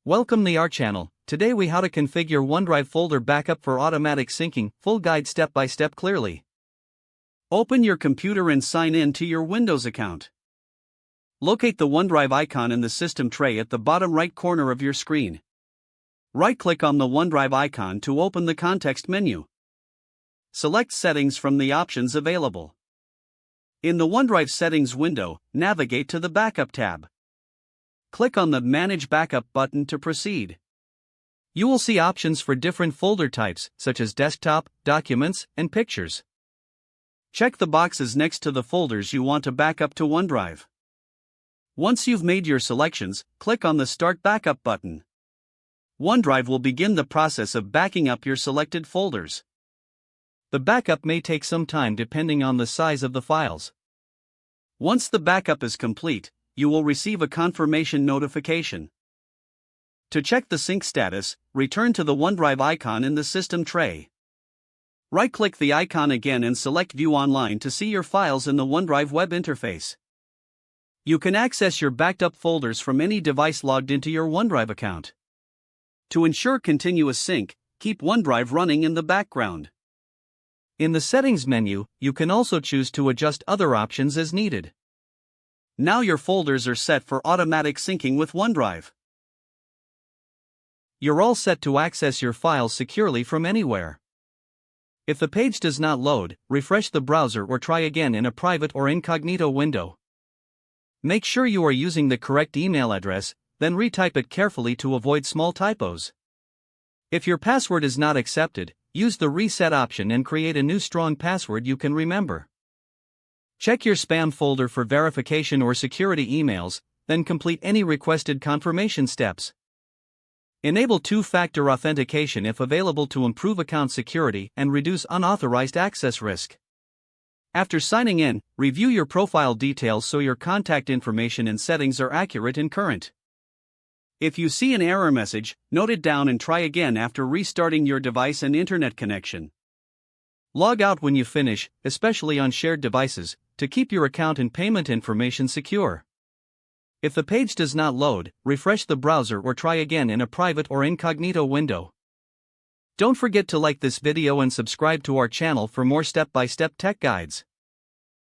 Welcome to our channel. Today we how to configure OneDrive folder backup for automatic syncing, full guide step by step clearly. Open your computer and sign in to your Windows account. Locate the OneDrive icon in the system tray at the bottom right corner of your screen. Right-click on the OneDrive icon to open the context menu. Select Settings from the options available. In the OneDrive Settings window, navigate to the Backup tab. Click on the Manage Backup button to proceed. You will see options for different folder types, such as desktop, documents, and pictures. Check the boxes next to the folders you want to back up to OneDrive. Once you've made your selections, click on the Start Backup button. OneDrive will begin the process of backing up your selected folders. The backup may take some time depending on the size of the files. Once the backup is complete, you will receive a confirmation notification. To check the sync status, return to the OneDrive icon in the system tray. Right-click the icon again and select View Online to see your files in the OneDrive web interface. You can access your backed up folders from any device logged into your OneDrive account. To ensure continuous sync, keep OneDrive running in the background. In the Settings menu, you can also choose to adjust other options as needed. Now your folders are set for automatic syncing with OneDrive. You're all set to access your files securely from anywhere. If the page does not load, refresh the browser or try again in a private or incognito window. Make sure you are using the correct email address, then retype it carefully to avoid small typos. If your password is not accepted, use the reset option and create a new strong password you can remember. Check your spam folder for verification or security emails, then complete any requested confirmation steps. Enable two-factor authentication if available to improve account security and reduce unauthorized access risk. After signing in, review your profile details so your contact information and settings are accurate and current. If you see an error message, note it down and try again after restarting your device and internet connection. Log out when you finish, especially on shared devices, to keep your account and payment information secure. If the page does not load, refresh the browser or try again in a private or incognito window. Don't forget to like this video and subscribe to our channel for more step-by-step tech guides.